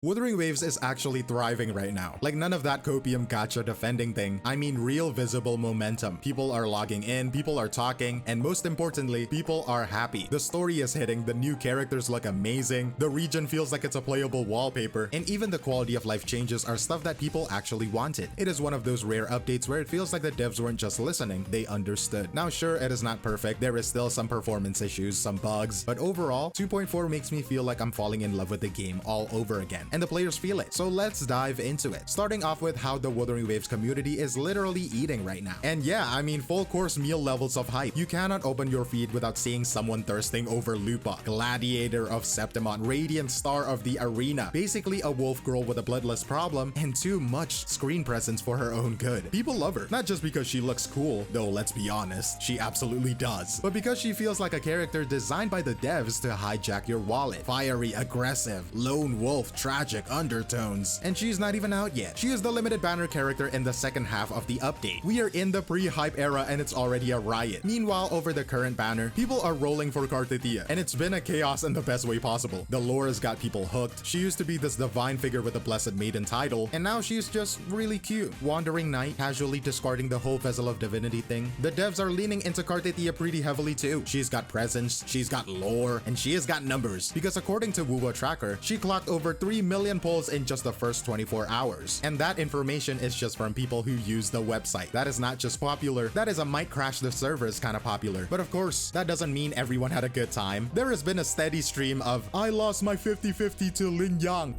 Wuthering Waves is actually thriving right now. Like none of that copium gacha defending thing. I mean real visible momentum. People are logging in, people are talking, and most importantly, people are happy. The story is hitting, the new characters look amazing, the region feels like it's a playable wallpaper, and even the quality of life changes are stuff that people actually wanted. It is one of those rare updates where it feels like the devs weren't just listening, they understood. Now sure, it is not perfect, there is still some performance issues, some bugs, but overall, 2.4 makes me feel like I'm falling in love with the game all over again. And the players feel it. So let's dive into it. Starting off with how the Wuthering Waves community is literally eating right now. And yeah, I mean full course meal levels of hype. You cannot open your feed without seeing someone thirsting over Lupa, Gladiator of 𝗖𝗽𝗆𝗵𝘁, Radiant Star of the Arena, basically a wolf girl with a bloodless problem and too much screen presence for her own good. People love her, not just because she looks cool, though let's be honest, she absolutely does, but because she feels like a character designed by the devs to hijack your wallet. Fiery, aggressive, lone wolf, tragic undertones, and she's not even out yet. She is the limited banner character in the second half of the update. We are in the pre-hype era and it's already a riot. Meanwhile, over the current banner, people are rolling for 𝗖𝗍𝗍𝗶𝗵𝘁, and it's been a chaos in the best way possible. The lore has got people hooked. She used to be this divine figure with a blessed maiden title, and now she's just really cute. Wandering knight, casually discarding the whole vessel of divinity thing. The devs are leaning into 𝗖𝗍𝗍𝗶𝗵𝘁 pretty heavily too. She's got presence, she's got lore, and she has got numbers, because according to Wuwa Tracker, she clocked over 3 million polls in just the first 24 hours. And that information is just from people who use the website. That is not just popular, that is a might crash the servers kind of popular. But of course, that doesn't mean everyone had a good time. There has been a steady stream of, I lost my 50-50 to Lin Yang.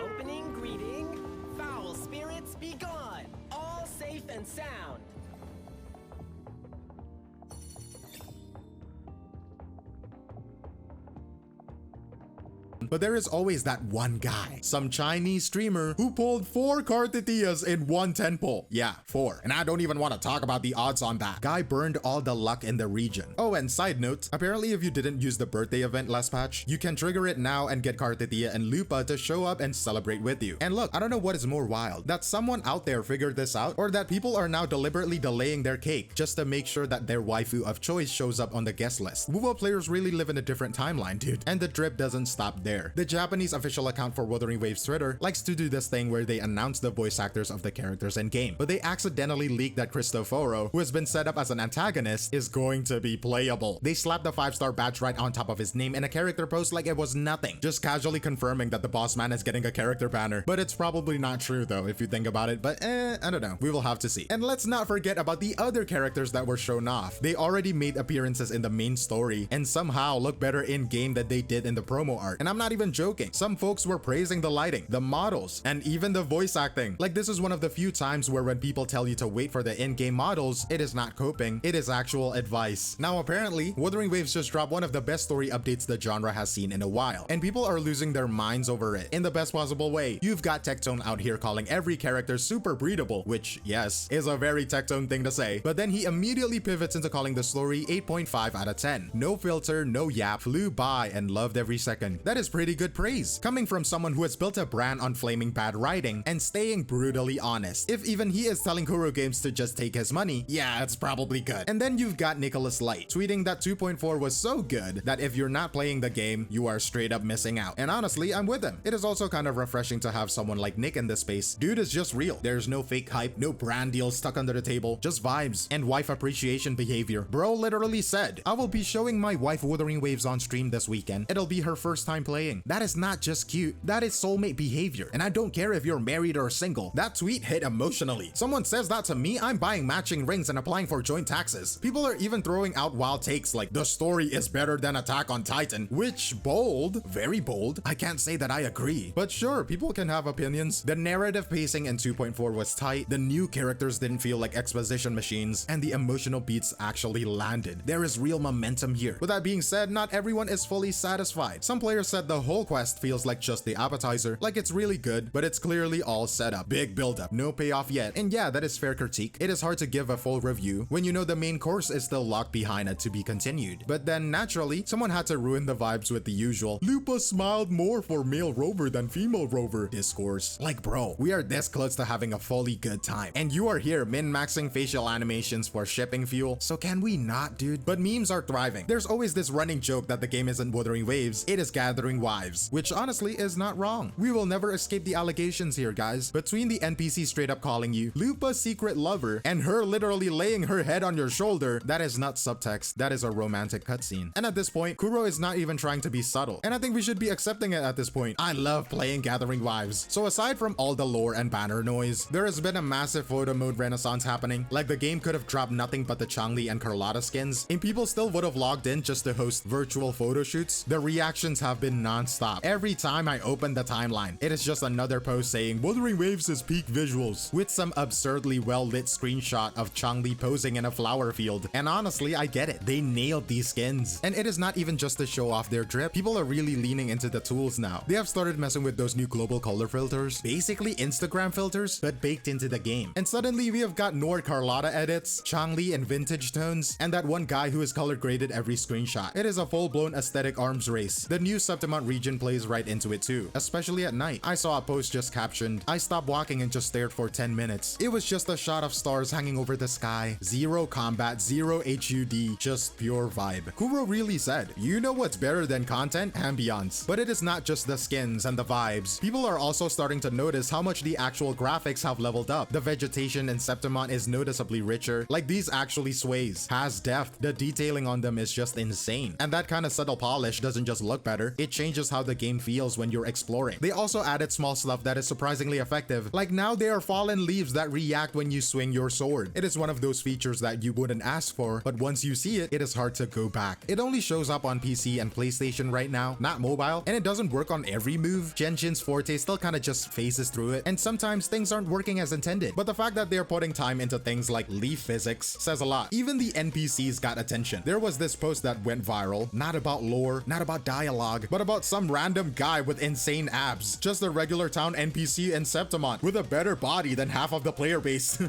Opening greeting, foul spirits be gone, all safe and sound. But there is always that one guy, some Chinese streamer who pulled 4 𝗖𝗍𝗍𝗶𝗵𝘁 in one 10 pull. Yeah, 4. And I don't even want to talk about the odds on that. Guy burned all the luck in the region. Oh, and side note, apparently if you didn't use the birthday event last patch, you can trigger it now and get 𝗖𝗍𝗍𝗶𝗵𝘁 and Lupa to show up and celebrate with you. And look, I don't know what is more wild, that someone out there figured this out, or that people are now deliberately delaying their cake just to make sure that their waifu of choice shows up on the guest list. Wuwa players really live in a different timeline, dude. And the drip doesn't stop there. The Japanese official account for Wuthering Waves Twitter likes to do this thing where they announce the voice actors of the characters in game, but they accidentally leaked that 𝗖𝗍𝗍𝗵𝘁, who has been set up as an antagonist, is going to be playable. They slapped the 5-star badge right on top of his name in a character post like it was nothing, just casually confirming that the boss man is getting a character banner. But it's probably not true though if you think about it, but I don't know, we will have to see. And let's not forget about the other characters that were shown off. They already made appearances in the main story and somehow look better in game than they did in the promo art. And I'm not even joking. Some folks were praising the lighting, the models, and even the voice acting. Like this is one of the few times where when people tell you to wait for the in-game models, it is not coping, it is actual advice. Now apparently, Wuthering Waves just dropped one of the best story updates the genre has seen in a while, and people are losing their minds over it in the best possible way. You've got Tectone out here calling every character super breedable, which yes, is a very Tectone thing to say, but then he immediately pivots into calling the story 8.5 out of 10. No filter, no yap, flew by and loved every second. That is pretty good praise, coming from someone who has built a brand on flaming bad writing and staying brutally honest. If even he is telling Kuro Games to just take his money, yeah, it's probably good. And then you've got Nicholas Light tweeting that 2.4 was so good that if you're not playing the game, you are straight up missing out. And honestly, I'm with him. It is also kind of refreshing to have someone like Nick in this space. Dude is just real. There's no fake hype, no brand deals stuck under the table, just vibes and wife appreciation behavior. Bro literally said, I will be showing my wife Wuthering Waves on stream this weekend. It'll be her first time playing. That is not just cute, that is soulmate behavior. And I don't care if you're married or single, that tweet hit emotionally. Someone says that to me, I'm buying matching rings and applying for joint taxes. People are even throwing out wild takes like the story is better than Attack on Titan, which bold, very bold. I can't say that I agree, but sure, people can have opinions. The narrative pacing in 2.4 was tight, the new characters didn't feel like exposition machines, and the emotional beats actually landed. There is real momentum here. With that being said, not everyone is fully satisfied. Some players said the whole quest feels like just the appetizer, like it's really good, but it's clearly all set up. Big build-up, no payoff yet, and yeah, that is fair critique. It is hard to give a full review when you know the main course is still locked behind it to be continued. But then naturally, someone had to ruin the vibes with the usual Lupa smiled more for male rover than female rover discourse. Like bro, we are this close to having a fully good time, and you are here min-maxing facial animations for shipping fuel, so can we not, dude? But memes are thriving. There's always this running joke that the game isn't Wuthering Waves, it is gathering wives, which honestly is not wrong. We will never escape the allegations here, guys. Between the NPC straight up calling you Lupa's secret lover and her literally laying her head on your shoulder, that is not subtext, that is a romantic cutscene. And at this point, Kuro is not even trying to be subtle, and I think we should be accepting it at this point. I love playing Gathering Wives. So aside from all the lore and banner noise, there has been a massive photo mode renaissance happening. Like the game could have dropped nothing but the 𝗖𝗍𝗆 and 𝗼𝗏𝗏 skins, and people still would have logged in just to host virtual photo shoots. The reactions have been non-stop. Every time I open the timeline, it is just another post saying Wuthering Waves is peak visuals, with some absurdly well-lit screenshot of 𝗖𝗍𝗆 posing in a flower field. And honestly, I get it. They nailed these skins. And it is not even just to show off their drip. People are really leaning into the tools now. They have started messing with those new global color filters, basically Instagram filters, but baked into the game. And suddenly we have got Nord Carlotta edits, 𝗖𝗍𝗆 and vintage tones, and that one guy who is color graded every screenshot. It is a full-blown aesthetic arms race. The new 𝗖𝗆𝗆 region plays right into it too, especially at night. I saw a post just captioned, "I stopped walking and just stared for 10 minutes. It was just a shot of stars hanging over the sky. Zero combat, zero HUD, just pure vibe." Kuro really said, you know what's better than content? Ambience. But it is not just the skins and the vibes. People are also starting to notice how much the actual graphics have leveled up. The vegetation in 𝗖𝗆𝗆 is noticeably richer. Like these actually sways, has depth. The detailing on them is just insane. And that kind of subtle polish doesn't just look better, it changes how the game feels when you're exploring. They also added small stuff that is surprisingly effective. Like now there are fallen leaves that react when you swing your sword. It is one of those features that you wouldn't ask for, but once you see it, it is hard to go back. It only shows up on PC and PlayStation right now, not mobile, and it doesn't work on every move. Genshin's forte still kind of just phases through it, and sometimes things aren't working as intended. But the fact that they're putting time into things like leaf physics says a lot. Even the NPCs got attention. There was this post that went viral, not about lore, not about dialogue, but about some random guy with insane abs. Just a regular town NPC in 𝗖𝗆𝗆 with a better body than half of the player base.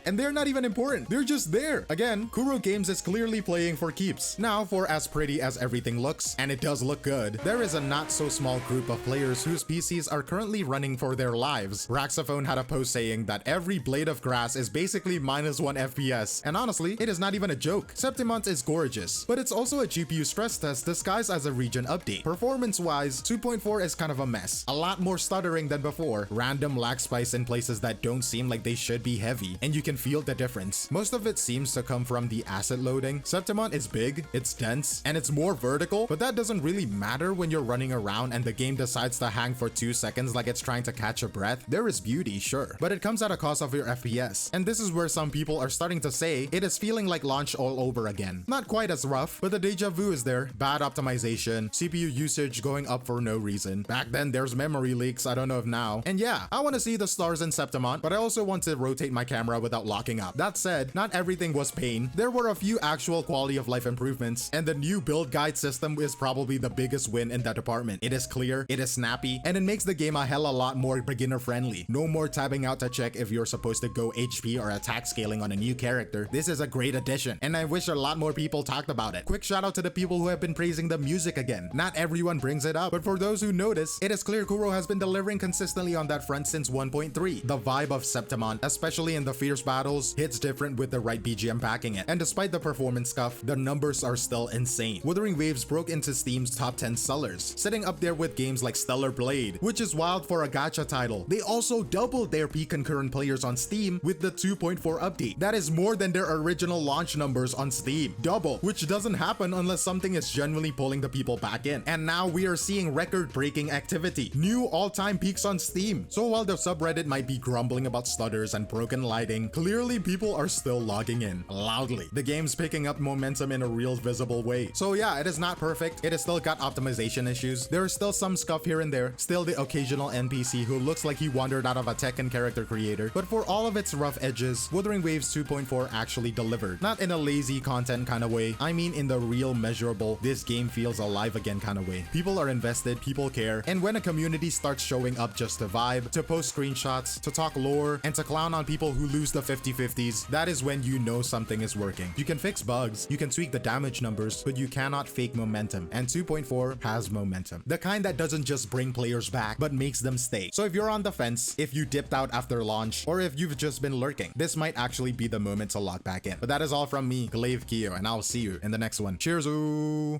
And they're not even important. They're just there. Again, Kuro Games is clearly playing for keeps. Now, for as pretty as everything looks, and it does look good, there is a not so small group of players whose PCs are currently running for their lives. Raxophone had a post saying that every blade of grass is basically -1 FPS. And honestly, it is not even a joke. 𝗖𝗆𝗆𝗆 is gorgeous, but it's also a GPU stress test disguised as a region update. Performance-wise, 2.4 is kind of a mess. A lot more stuttering than before. Random lag spikes in places that don't seem like they should be heavy, and you can feel the difference. Most of it seems to come from the asset loading. 𝗖𝗆𝗆𝗆 is big, it's dense, and it's more vertical, but that doesn't really matter when you're running around and the game decides to hang for 2 seconds like it's trying to catch a breath. There is beauty, sure, but it comes at a cost of your FPS. And this is where some people are starting to say it is feeling like launch all over again. Not quite as rough, but the deja vu is there. Bad optimization, CPU usage going up for no reason. Back then there's memory leaks, I don't know if now. And yeah, I want to see the stars in 𝗖𝗆𝗆𝗆, but I also want to rotate my camera without locking up. That said, not everything was pain. There were a few actual quality of life improvements, and the new build guide system is probably the biggest win in that department. It is clear, it is snappy, and it makes the game a hell of a lot more beginner friendly. No more tabbing out to check if you're supposed to go HP or attack scaling on a new character. This is a great addition, and I wish a lot more people talked about it. Quick shout out to the people who have been praising the music again. Not everyone brings it up, but for those who notice, it is clear Kuro has been delivering consistently on that front since 1.3. The vibe of 𝗖𝗆𝗆𝗆, especially in the fierce battles, hits different with the right BGM backing it. And despite the performance scuff, the numbers are still insane. Wuthering Waves broke into Steam's top 10 sellers, sitting up there with games like Stellar Blade, which is wild for a gacha title. They also doubled their peak concurrent players on Steam with the 2.4 update. That is more than their original launch numbers on Steam. Double, which doesn't happen unless something is genuinely pulling the people back in. And now we are seeing record-breaking activity. New all-time peaks on Steam. So while the subreddit might be grumbling about stutters and broken lighting, clearly people are still logging in loudly. The game's picking up momentum in a real visible way. So yeah, it is not perfect. It has still got optimization issues. There is still some scuff here and there. Still the occasional NPC who looks like he wandered out of a Tekken character creator. But for all of its rough edges, Wuthering Waves 2.4 actually delivered. Not in a lazy content kind of way. I mean in the real measurable, this game feels alive again kind of way. People are invested, people care, and when a community starts showing up just to vibe, to post screenshots, to talk lore, and to clown on people who lose the 50-50s, that is when you know something is working. You can fix bugs, you can tweak the damage numbers, but you cannot fake momentum, and 2.4 has momentum. The kind that doesn't just bring players back, but makes them stay. So if you're on the fence, if you dipped out after launch, or if you've just been lurking, this might actually be the moment to log back in. But that is all from me, Glaivekiyo, and I'll see you in the next one. Cheers! -oo!